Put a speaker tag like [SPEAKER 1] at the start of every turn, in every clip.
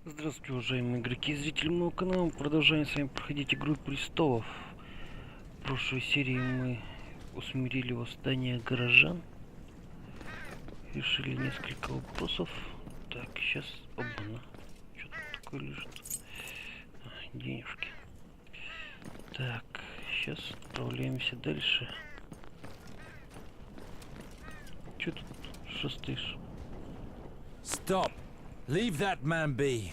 [SPEAKER 1] Здравствуйте, уважаемые игроки и зрители моего канала. Продолжаем с вами проходить игру престолов. В прошлой серии мы усмирили восстание горожан. Решили несколько вопросов. Так, сейчас... Оба-на. Что тут такое лежит? Денежки. Так, сейчас отправляемся дальше. Что тут шастаешь?
[SPEAKER 2] Stop! Leave that man be.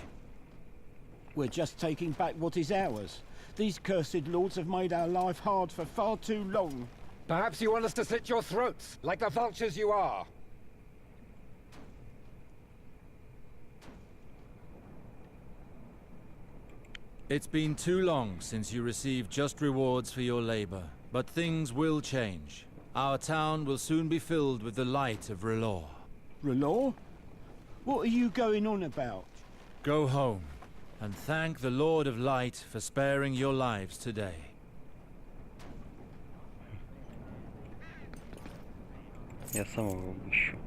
[SPEAKER 3] We're just taking back what is ours. These cursed lords have made our life hard for far too long.
[SPEAKER 4] Perhaps you want us to slit your throats, like the vultures you are.
[SPEAKER 2] It's been too long since you received just rewards for your labor, but things will change. Our town will soon be filled with the light of Relor.
[SPEAKER 3] Relor? What are you going on about?
[SPEAKER 2] Go home, and thank the Lord of Light for sparing your lives today.
[SPEAKER 1] Я самого ищу.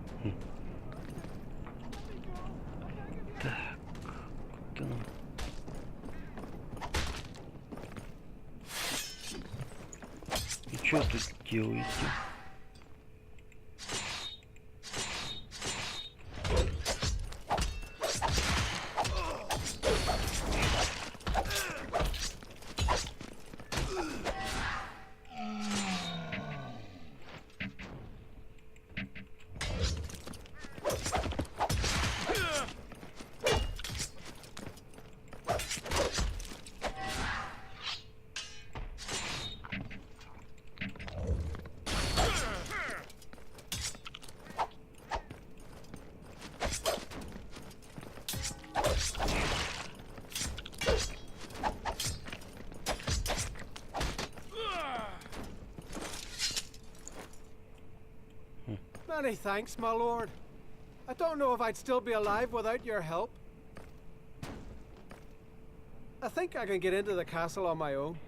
[SPEAKER 1] Так, куда нам? И что тут делаете?
[SPEAKER 5] Many thanks, my lord. I don't know if I'd still be alive without your help. I think I can get into the castle on my own.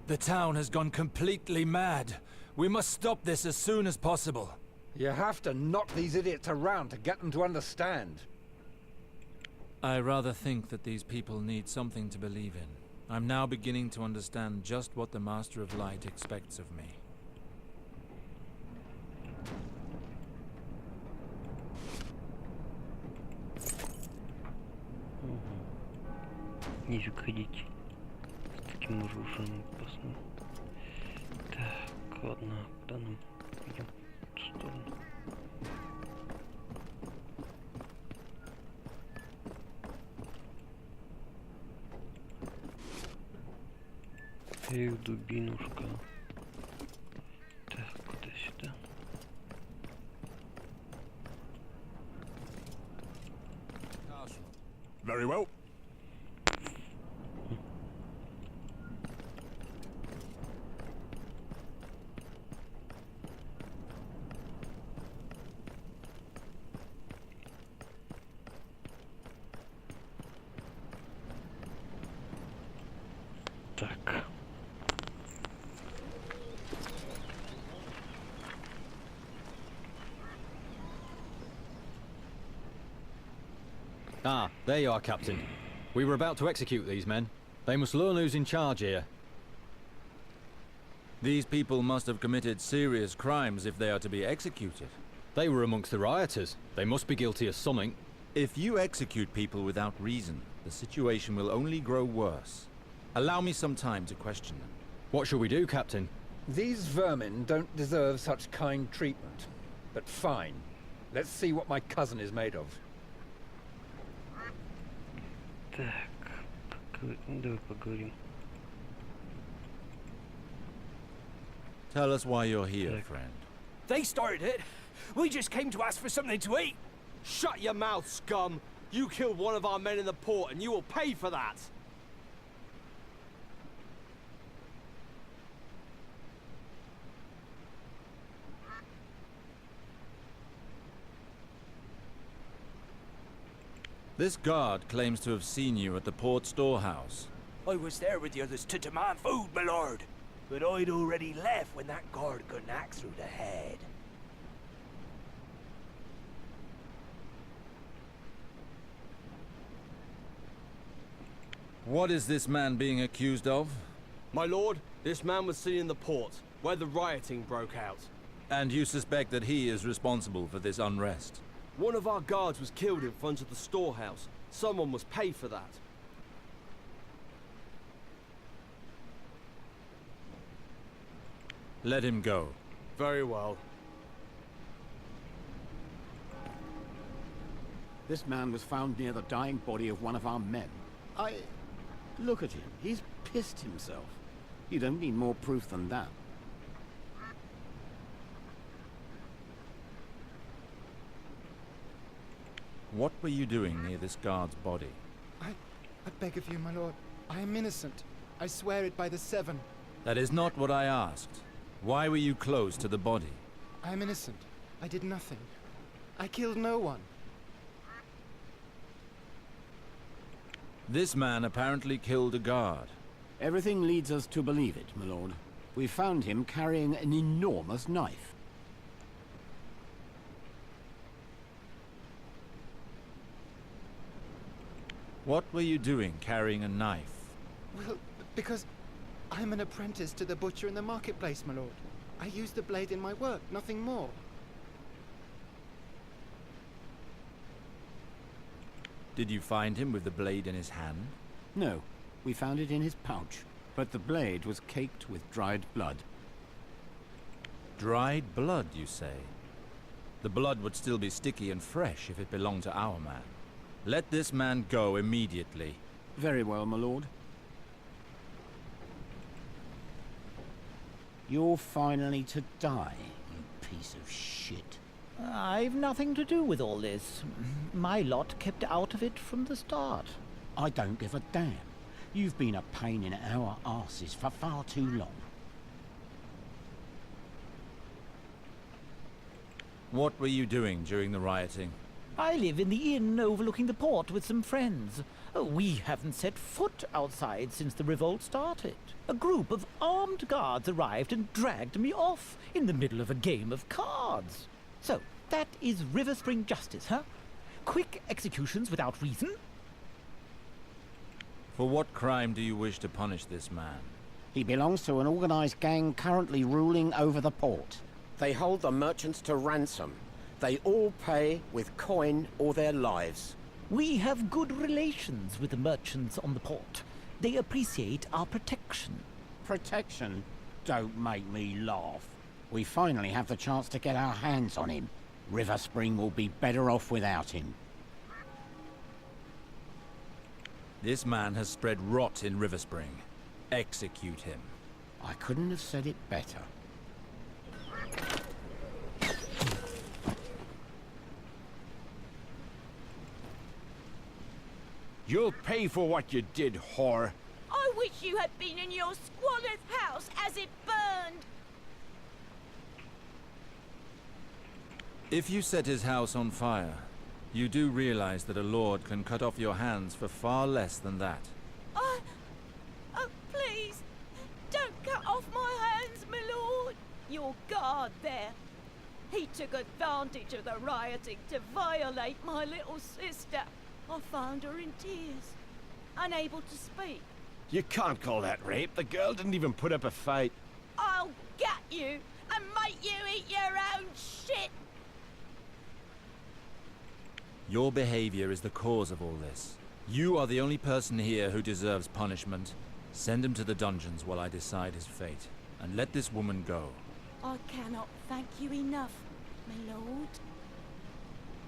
[SPEAKER 2] The town has gone completely mad. We must stop this as soon as possible.
[SPEAKER 4] You have to knock these idiots around to get them to understand.
[SPEAKER 2] I rather think that these people need something to believe in. I'm now beginning to understand just what the Master of Light expects of me.
[SPEAKER 1] Не заходите с таким оружием опасным. Так, ладно, куда нам идем? В ту сторону. Эх, дубинушка. Так, куда сюда?
[SPEAKER 6] Very well.
[SPEAKER 1] Так.
[SPEAKER 7] Ah, there you are, Captain. We were about to execute these men. They must learn who's in charge here.
[SPEAKER 2] These people must have committed serious crimes if they are to be executed.
[SPEAKER 7] They were amongst the rioters. They must be guilty of something.
[SPEAKER 2] If you execute people without reason, the situation will only grow worse. Allow me some time to question them.
[SPEAKER 7] What shall we do, Captain?
[SPEAKER 4] These vermin don't deserve such kind treatment. But fine. Let's see what my cousin is made of.
[SPEAKER 1] Так, давай поговорим.
[SPEAKER 2] Tell us why you're here,
[SPEAKER 1] Так.
[SPEAKER 2] friend.
[SPEAKER 8] They started it. We just came to ask for something to eat. Shut your mouth, scum. You killed one of our men in the port and you will pay for that.
[SPEAKER 2] This guard claims to have seen you at the port storehouse.
[SPEAKER 8] I was there with the others to demand food, my lord. But I'd already left when that guard got an axe through the head.
[SPEAKER 2] What is this man being accused of?
[SPEAKER 8] My lord, this man was seen in the port, where the rioting broke out.
[SPEAKER 2] And you suspect that he is responsible for this unrest?
[SPEAKER 8] One of our guards was killed in front of the storehouse. Someone must pay for that.
[SPEAKER 2] Let him go.
[SPEAKER 8] Very well.
[SPEAKER 3] This man was found near the dying body of one of our men. Look at him. He's pissed himself. You don't need more proof than that.
[SPEAKER 2] What were you doing near this guard's body?
[SPEAKER 6] I beg of you, my lord. I am innocent. I swear it by the Seven.
[SPEAKER 2] That is not what I asked. Why were you close to the body?
[SPEAKER 6] I am innocent. I did nothing. I killed no one.
[SPEAKER 2] This man apparently killed a guard.
[SPEAKER 3] Everything leads us to believe it, my lord. We found him carrying an enormous knife.
[SPEAKER 2] What were you doing carrying a knife?
[SPEAKER 6] Well, because I'm an apprentice to the butcher in the marketplace, my lord. I use the blade in my work, nothing more.
[SPEAKER 2] Did you find him with the blade in his hand?
[SPEAKER 3] No, we found it in his pouch, but the blade was caked with dried blood.
[SPEAKER 2] Dried blood, you say? The blood would still be sticky and fresh if it belonged to our man. Let this man go immediately.
[SPEAKER 3] Very well, my lord. You're finally to die, you piece of shit.
[SPEAKER 9] I've nothing to do with all this. My lot kept out of it from the start.
[SPEAKER 3] I don't give a damn. You've been a pain in our arses for far too long.
[SPEAKER 2] What were you doing during the rioting?
[SPEAKER 9] I live in the inn overlooking the port with some friends. We haven't set foot outside since the revolt started. A group of armed guards arrived and dragged me off in the middle of a game of cards. So, that is River Spring justice, huh? Quick executions without reason?
[SPEAKER 2] For what crime do you wish to punish this man?
[SPEAKER 3] He belongs to an organized gang currently ruling over the port.
[SPEAKER 10] They hold the merchants to ransom. They all pay with coin or their lives.
[SPEAKER 9] We have good relations with the merchants on the port. They appreciate our protection.
[SPEAKER 3] Protection? Don't make me laugh. We finally have the chance to get our hands on him. River Spring will be better off without him.
[SPEAKER 2] This man has spread rot in River Spring. Execute him.
[SPEAKER 3] I couldn't have said it better.
[SPEAKER 11] You'll pay for what you did, whore.
[SPEAKER 12] I wish you had been in your squalor's house as it burned.
[SPEAKER 2] If you set his house on fire, you do realize that a lord can cut off your hands for far less than that.
[SPEAKER 12] Oh, please, don't cut off my hands, my lord. Your guard there. He took advantage of the rioting to violate my little sister. I found her in tears, unable to speak.
[SPEAKER 11] You can't call that rape. The girl didn't even put up a fight.
[SPEAKER 12] I'll get you and make you eat your own shit.
[SPEAKER 2] Your behavior is the cause of all this. You are the only person here who deserves punishment. Send him to the dungeons while I decide his fate, and let this woman go.
[SPEAKER 12] I cannot thank you enough, my lord.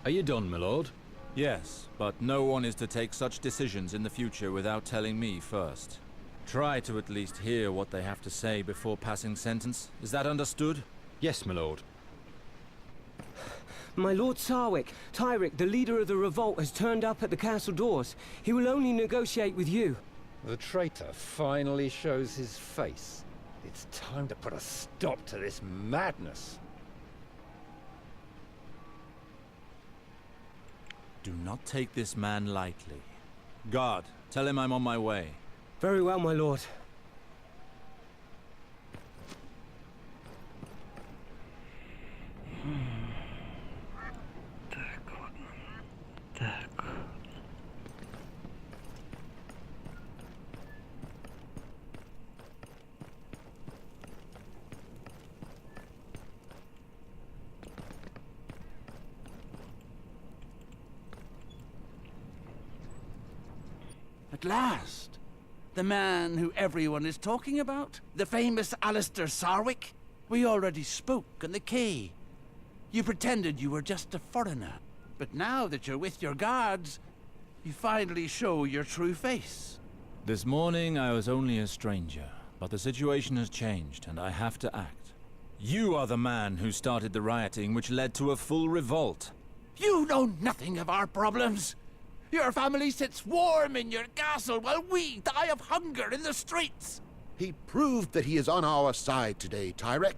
[SPEAKER 7] Are you done, my lord?
[SPEAKER 2] Yes, but no one is to take such decisions in the future without telling me first. Try to at least hear what they have to say before passing sentence. Is that understood?
[SPEAKER 7] Yes, my lord.
[SPEAKER 13] My lord Sarwick, Tyrick, the leader of the revolt, has turned up at the castle doors. He will only negotiate with you.
[SPEAKER 4] The traitor finally shows his face. It's time to put a stop to this madness.
[SPEAKER 2] Do not take this man lightly. Guard, tell him I'm on my way.
[SPEAKER 13] Very well, my lord.
[SPEAKER 1] Так, ладно. Так.
[SPEAKER 14] at last. The man who everyone is talking about? The famous Alistair Sarwick? We already spoke on the quay. You pretended you were just a foreigner. But now that you're with your guards, you finally show your true face.
[SPEAKER 2] This morning I was only a stranger, but the situation has changed and I have to act. You are the man who started the rioting which led to a full revolt.
[SPEAKER 14] You know nothing of our problems. Your family sits warm in your castle while we die of hunger in the streets.
[SPEAKER 15] He proved that he is on our side today, Tyrek.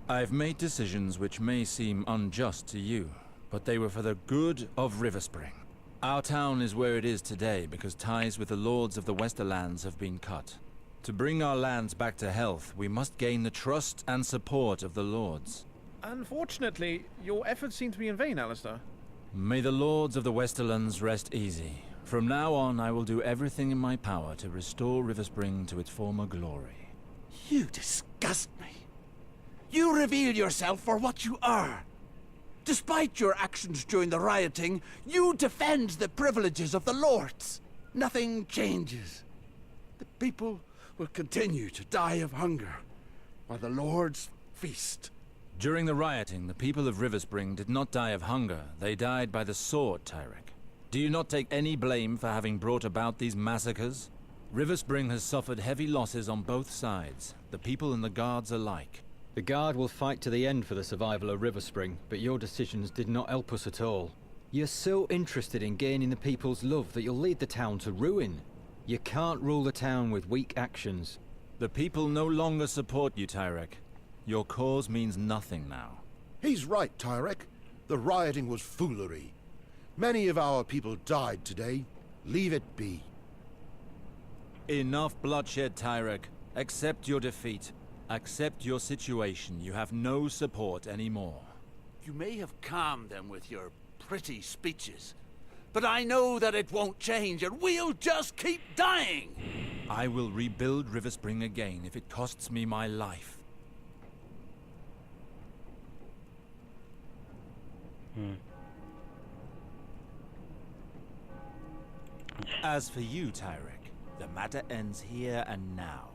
[SPEAKER 2] I've made decisions which may seem unjust to you, but they were for the good of Riverspring. Our town is where it is today because ties with the lords of the Westerlands have been cut. To bring our lands back to health, we must gain the trust and support of the lords.
[SPEAKER 16] Unfortunately, your efforts seem to be in vain, Alistair.
[SPEAKER 2] May the lords of the Westerlands rest easy. From now on, I will do everything in my power to restore Riverspring to its former glory.
[SPEAKER 14] You disgust me. You reveal yourself for what you are. Despite your actions during the rioting, you defend the privileges of the lords. Nothing changes. The people will continue to die of hunger, while the lords feast.
[SPEAKER 2] During the rioting, the people of Riverspring did not die of hunger. They died by the sword, Tyrek. Do you not take any blame for having brought about these massacres? Riverspring has suffered heavy losses on both sides, the people and the guards alike.
[SPEAKER 7] The Guard will fight to the end for the survival of Riverspring, but your decisions did not help us at all. You're so interested in gaining the people's love that you'll lead the town to ruin. You can't rule the town with weak actions.
[SPEAKER 2] The people no longer support you, Tyrek. Your cause means nothing now.
[SPEAKER 15] He's right, Tyrek. The rioting was foolery. Many of our people died today. Leave it be.
[SPEAKER 2] Enough bloodshed, Tyrek. Accept your defeat. Accept your situation. You have no support anymore.
[SPEAKER 14] You may have calmed them with your pretty speeches, but I know that it won't change and we'll just keep dying.
[SPEAKER 2] I will rebuild Riverspring again if it costs me my life. As for you, Tyrek, the matter ends here and now.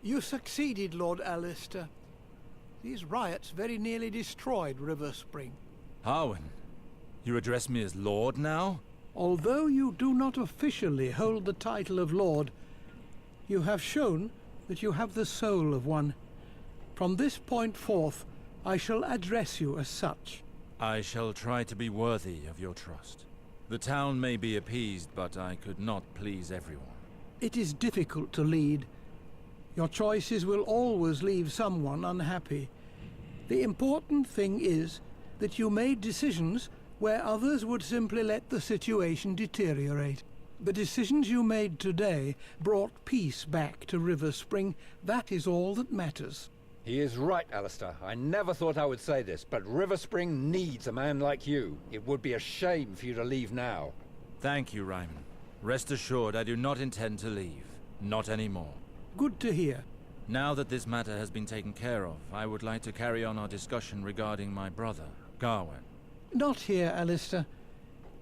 [SPEAKER 5] You succeeded, Lord Alistair. These riots very nearly destroyed Riverspring.
[SPEAKER 2] Harwin, you address me as Lord now?
[SPEAKER 5] Although you do not officially hold the title of Lord, you have shown that you have the soul of one. From this point forth, I shall address you as such.
[SPEAKER 2] I shall try to be worthy of your trust. The town may be appeased, but I could not please everyone.
[SPEAKER 5] It is difficult to lead. Your choices will always leave someone unhappy. The important thing is that you made decisions where others would simply let the situation deteriorate. The decisions you made today brought peace back to Riverspring. That is all that matters.
[SPEAKER 4] He is right, Alistair. I never thought I would say this, but Riverspring needs a man like you. It would be a shame for you to leave now.
[SPEAKER 2] Thank you, Ryman. Rest assured, I do not intend to leave. Not anymore.
[SPEAKER 5] Good to hear.
[SPEAKER 2] Now that this matter has been taken care of, I would like to carry on our discussion regarding my brother, Gawain.
[SPEAKER 5] Not here, Alistair.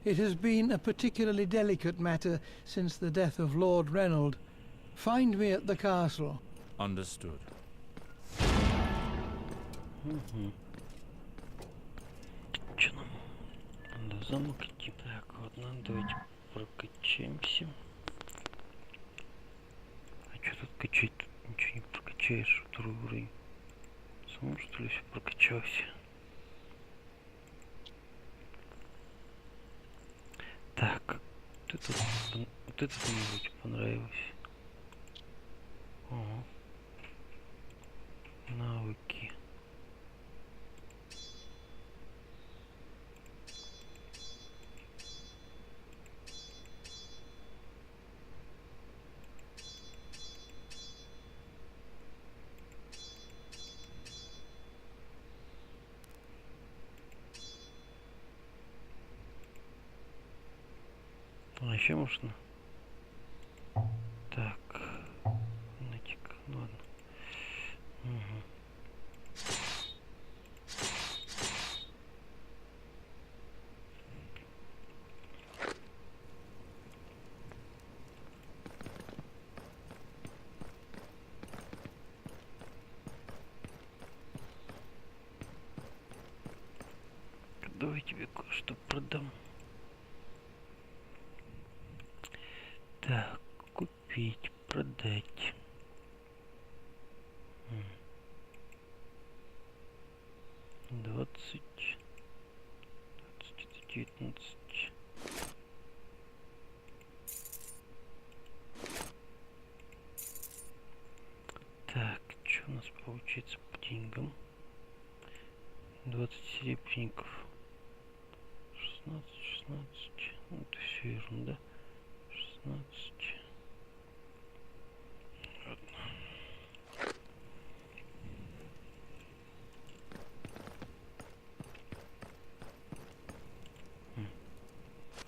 [SPEAKER 5] It has been a particularly delicate matter since the death of Lord Reynold. Find me at the castle.
[SPEAKER 2] Understood.
[SPEAKER 1] Че нам? Надо замок идти. Так, ладно, давайте прокачаемся. А что тут качать? Тут ничего не прокачаешь. Второй уровень. Сам что ли все прокачался? Так, вот это мне вроде понравилось. Ого. Навыки. А еще можно? Так. Натик, ладно. Угу. Давай тебе кое-что продам. Так, купить, продать. 20, 19. Так, что у нас получится по деньгам? 20 серебряников. 16. Ну, это все ерунда. 16.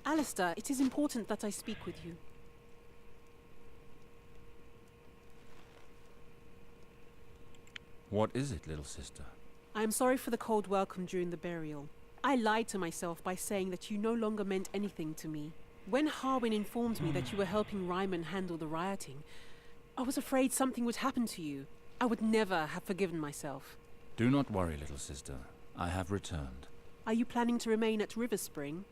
[SPEAKER 17] Alistair, it is important that I speak with you.
[SPEAKER 2] What is it, little sister?
[SPEAKER 17] I am sorry for the cold welcome during the burial. I lied to myself by saying that you no longer meant anything to me. When Harwin informed me that you were helping Ryman handle the rioting, I was afraid something would happen to you. I would never have forgiven myself.
[SPEAKER 2] Do not worry, little sister. I have returned.
[SPEAKER 17] Are you planning to remain at River Spring?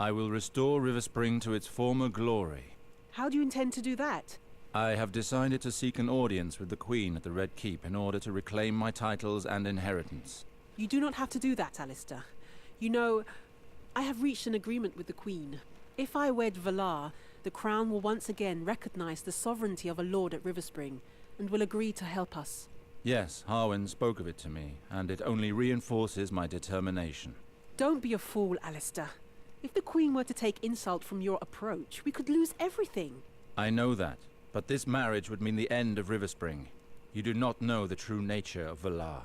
[SPEAKER 2] I will restore River Spring to its former glory.
[SPEAKER 17] How do you intend to do that?
[SPEAKER 2] I have decided to seek an audience with the Queen at the Red Keep in order to reclaim my titles and inheritance.
[SPEAKER 17] You do not have to do that, Alistair. You know, I have reached an agreement with the Queen. If I wed Valar, the Crown will once again recognize the sovereignty of a lord at River Spring, and will agree to help us.
[SPEAKER 2] Yes, Harwin spoke of it to me, and it only reinforces my determination.
[SPEAKER 17] Don't be a fool, Alistair. If the Queen were to take insult from your approach, we could lose everything.
[SPEAKER 2] I know that, but this marriage would mean the end of River Spring. You do not know the true nature of Valar.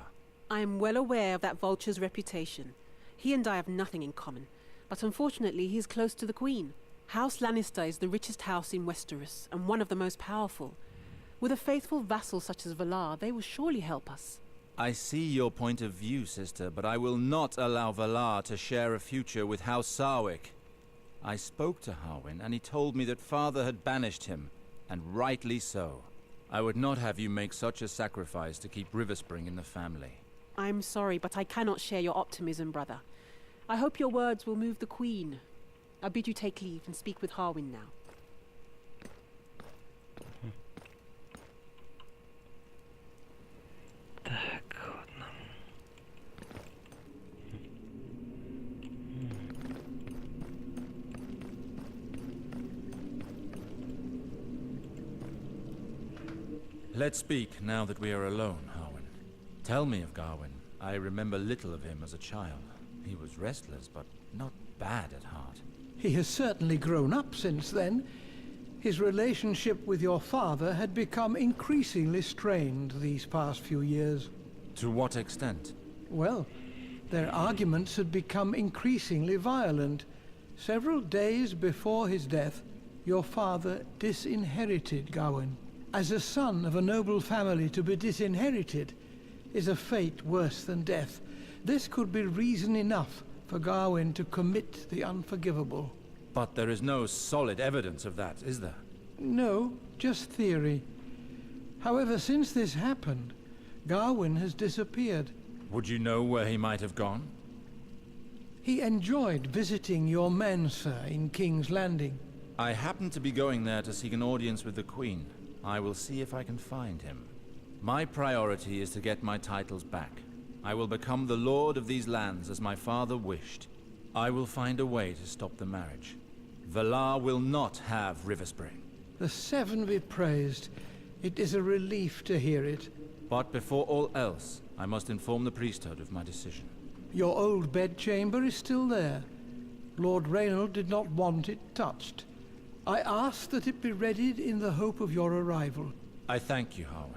[SPEAKER 17] I am well aware of that vulture's reputation. He and I have nothing in common, but unfortunately he is close to the Queen. House Lannister is the richest house in Westeros, and one of the most powerful. With a faithful vassal such as Valar, they will surely help us.
[SPEAKER 2] I see your point of view, sister, but I will not allow Valar to share a future with House Sarwick. I spoke to Harwin, and he told me that father had banished him, and rightly so. I would not have you make such a sacrifice to keep River Spring in the family.
[SPEAKER 17] I'm sorry, but I cannot share your optimism, brother. I hope your words will move the Queen. I bid you take leave and speak with Harwin now.
[SPEAKER 1] Так, ладно.
[SPEAKER 2] Let's speak now that we are alone, Harwin. Tell me of Garwin. I remember little of him as a child. He was restless, but not bad at heart.
[SPEAKER 5] He has certainly grown up since then. His relationship with your father had become increasingly strained these past few years.
[SPEAKER 2] To what extent?
[SPEAKER 5] Well, their arguments had become increasingly violent. Several days before his death, your father disinherited Gawain. As a son of a noble family, to be disinherited is a fate worse than death. This could be reason enough for Gawain to commit the unforgivable.
[SPEAKER 2] But there is no solid evidence of that, is there?
[SPEAKER 5] No, just theory. However, since this happened, Gawain has disappeared.
[SPEAKER 2] Would you know where he might have gone?
[SPEAKER 5] He enjoyed visiting your men, sir, in King's Landing.
[SPEAKER 2] I happen to be going there to seek an audience with the Queen. I will see if I can find him. My priority is to get my titles back. I will become the lord of these lands as my father wished. I will find a way to stop the marriage. Valar will not have River Spring.
[SPEAKER 5] The Seven be praised. It is a relief to hear it.
[SPEAKER 2] But before all else, I must inform the priesthood of my decision.
[SPEAKER 5] Your old bedchamber is still there. Lord Reynald did not want it touched. I asked that it be readied in the hope of your arrival.
[SPEAKER 2] I thank you, Harwin.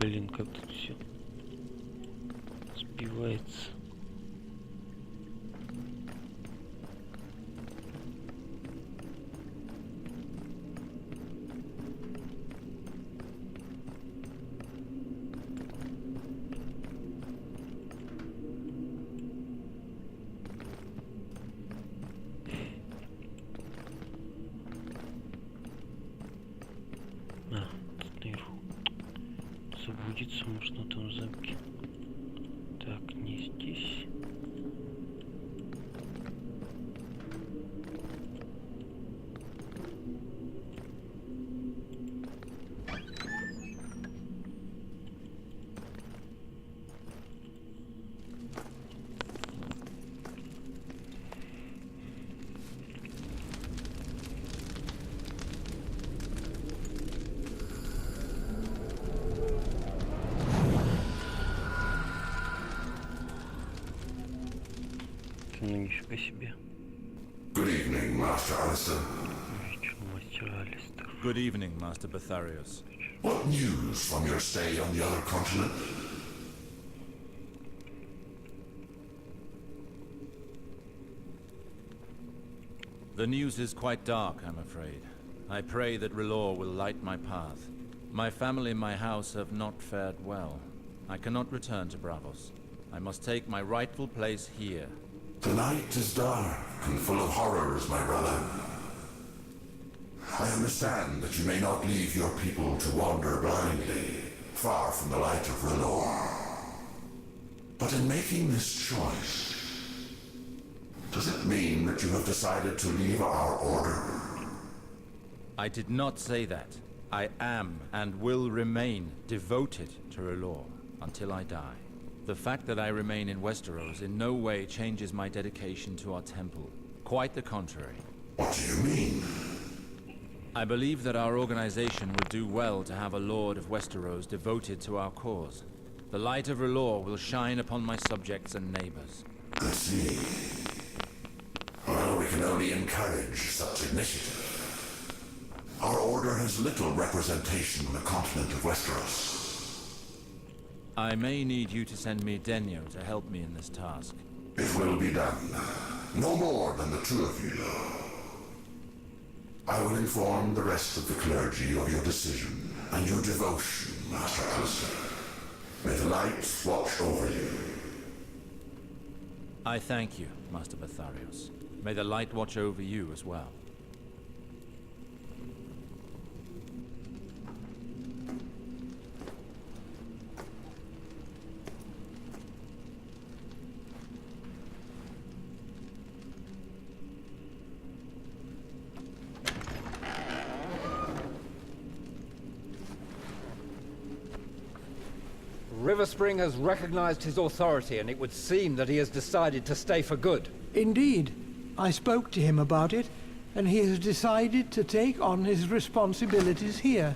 [SPEAKER 1] Блин, как тут все сбивается. Тут наверху забудется, может, на том замке. Так, не здесь. Ну, нифига себе.
[SPEAKER 18] Good evening, Master Alistair.
[SPEAKER 2] Good evening, Master Betharius.
[SPEAKER 18] What news from your stay on the other continent?
[SPEAKER 2] The news is quite dark, I'm afraid. I pray that Relor will light my path. My family and my house have not fared well. I cannot return to Bravos. I must take my rightful place here.
[SPEAKER 18] The night is dark and full of horrors, my brother. I understand that you may not leave your people to wander blindly, far from the light of Relor. But in making this choice, does it mean that you have decided to leave our order?
[SPEAKER 2] I did not say that. I am and will remain devoted to Relor until I die. The fact that I remain in Westeros in no way changes my dedication to our temple. Quite the contrary.
[SPEAKER 18] What do you mean?
[SPEAKER 2] I believe that our organization would do well to have a Lord of Westeros devoted to our cause. The light of Relor will shine upon my subjects and neighbors.
[SPEAKER 18] I see. Well, we can only encourage such initiative. Our order has little representation on the continent of Westeros.
[SPEAKER 2] I may need you to send me Denyo to help me in this task.
[SPEAKER 18] It will be done. No more than the two of you, though. I will inform the rest of the clergy of your decision and your devotion, Master Alistair. May the light watch over you.
[SPEAKER 2] I thank you, Master Betharius. May the light watch over you as well.
[SPEAKER 4] Riverspring has recognized his authority, and it would seem that he has decided to stay for good.
[SPEAKER 5] Indeed. I spoke to him about it, and he has decided to take on his responsibilities here.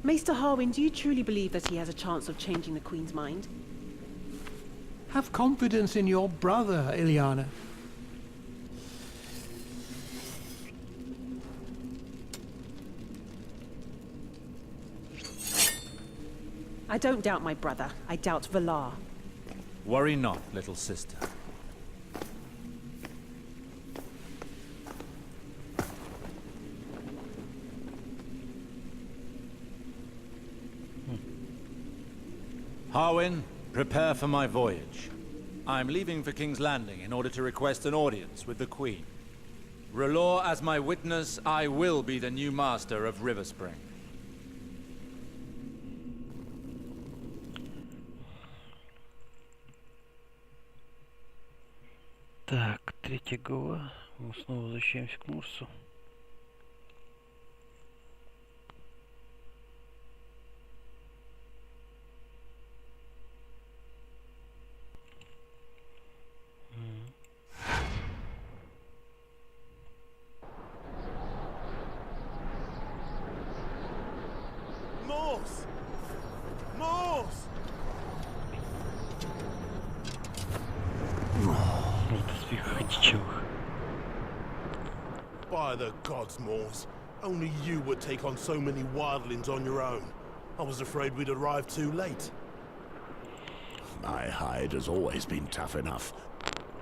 [SPEAKER 17] Maester Harwin, do you truly believe that he has a chance of changing the Queen's mind?
[SPEAKER 5] Have confidence in your brother, Ilyana.
[SPEAKER 17] I don't doubt my brother. I doubt Valar.
[SPEAKER 2] Worry not, little sister. Harwin, prepare for my voyage. I'm leaving for King's Landing in order to request an audience with the Queen. Relor as my witness, I will be the new master of Riverspring.
[SPEAKER 1] Так, третья глава. Мы снова возвращаемся к Морсу.
[SPEAKER 11] By the gods, Mors,
[SPEAKER 19] Only you would take on so many wildlings on your own. I was afraid we'd arrive too late.
[SPEAKER 14] My hide has always been tough enough.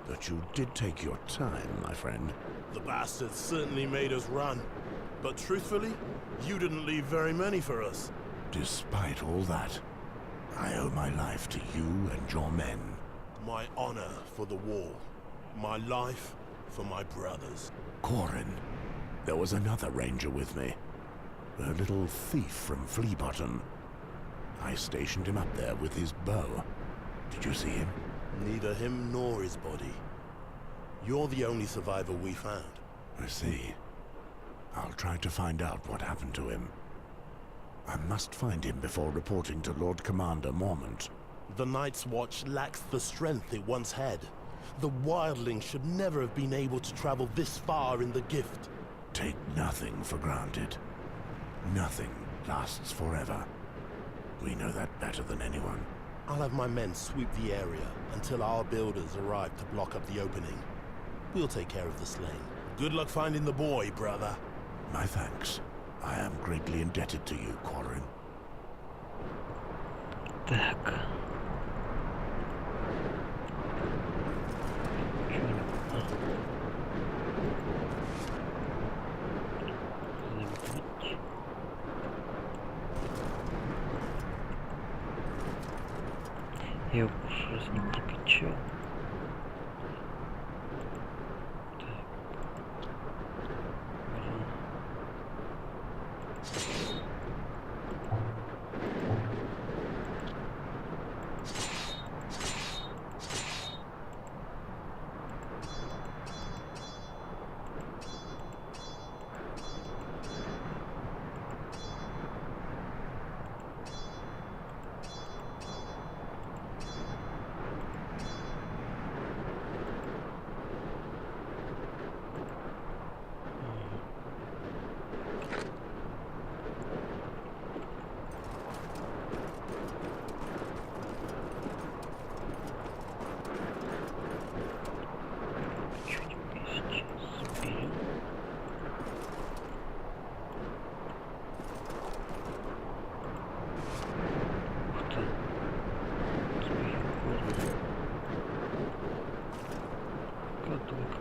[SPEAKER 14] But you did take your time, my friend.
[SPEAKER 19] The bastards certainly made us run. But truthfully, you didn't leave very many for us.
[SPEAKER 14] Despite all that, I owe my life to you and your men.
[SPEAKER 19] My honor for the wall. My life for my brothers.
[SPEAKER 14] Corin. There was another ranger with me. A little thief from Fleabottom. I stationed him up there with his bow. Did you see him?
[SPEAKER 19] Neither him nor his body. You're the only survivor we found.
[SPEAKER 14] I see. I'll try to find out what happened to him. I must find him before reporting to Lord Commander Mormont.
[SPEAKER 19] The Night's Watch lacks the strength it once had. The wildlings should never have been able to travel this far in the gift.
[SPEAKER 14] Take nothing for granted. Nothing lasts forever. We know that better than anyone.
[SPEAKER 19] I'll have my men sweep the area until our builders arrive to block up the opening. We'll take care of the slain. Good luck finding the boy, brother.
[SPEAKER 14] My thanks. I am greatly indebted to you, Corin.
[SPEAKER 1] Так. Я его в прошлый раз не прокачал.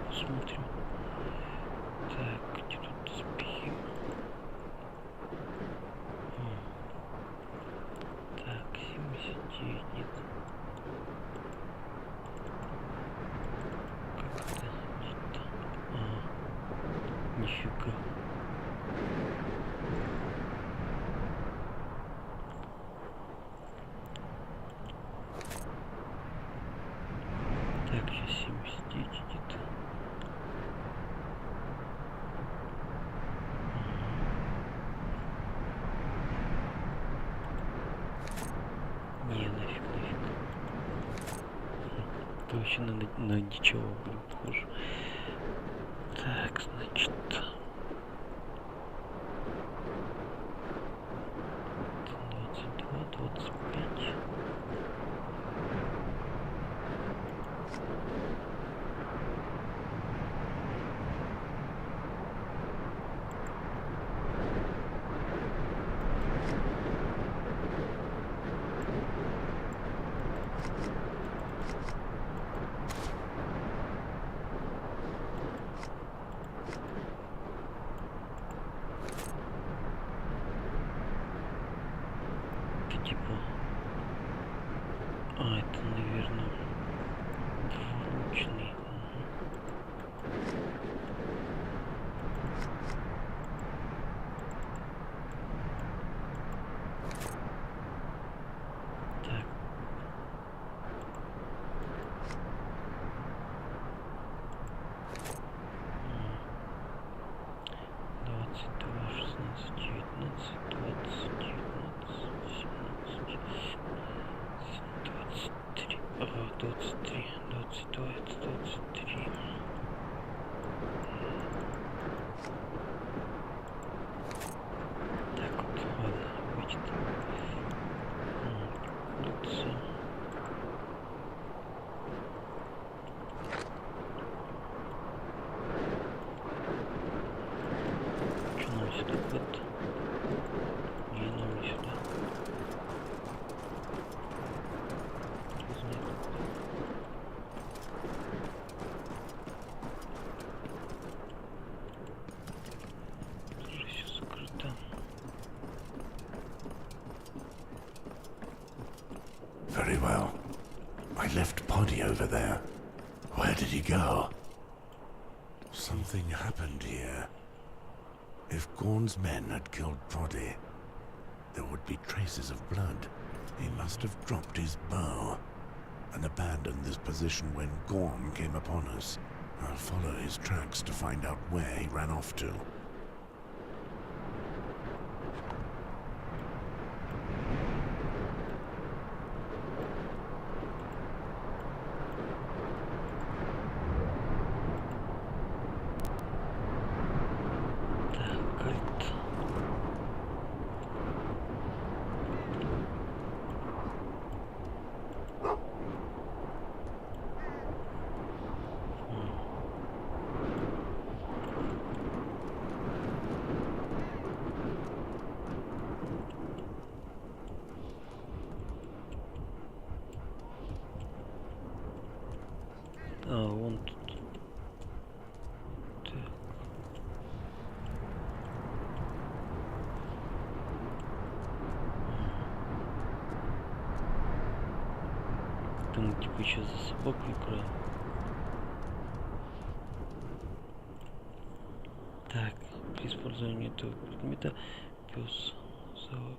[SPEAKER 1] Посмотрим. Так, где тут успехи? Так, 79 нет. Как это? Нет. Нифига. Так, сейчас 79 где-то. Не, нафиг. Точно на дичего будет похоже. Так, значит... 22, 25... Типа... это, наверное, двуручный. Так. Двадцать два, 16, 19, 20, 23, 22, это 23. Так вот, ладно, будет. Крутится. Что носит? Так вот. Не, ну не сюда. Тоже все закрыто.
[SPEAKER 18] Very well. I left Poddy over there. Where did he go? Something happened here. If Gorn's men had killed Poddy, there would be traces of blood. He must have dropped his bow and abandoned this position when Gorn came upon us. I'll follow his tracks to find out where he ran off to.
[SPEAKER 1] А, вон тут. Так. Там типа сейчас за собаку играем. Так, при использовании этого предмета пес заводит.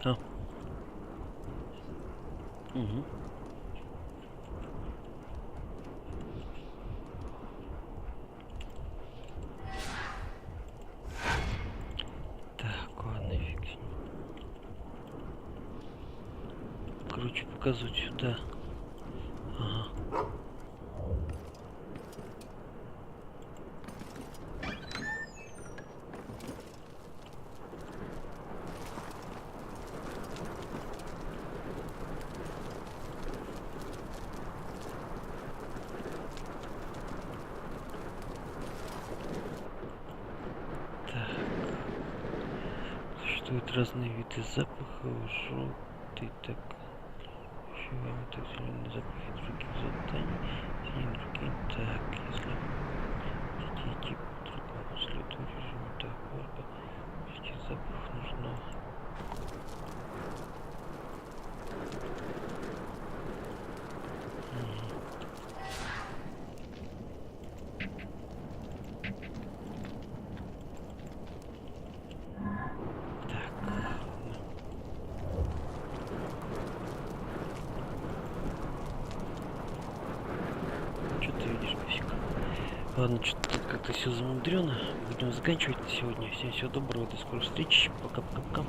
[SPEAKER 1] А. Угу. Так, ладно, фиг с ним. Короче, показывать сюда. Ага. Существуют разные виды запахов, желтый, так, ощущаем так зеленые запахи других заданий, синим другим, так, если идти по другому следу режима, так, вот, вести запах нужно. Ладно, что-то тут как-то все замудрено. Будем заканчивать на сегодня. Всем всего доброго, до скорой встречи. Пока-пока-пока.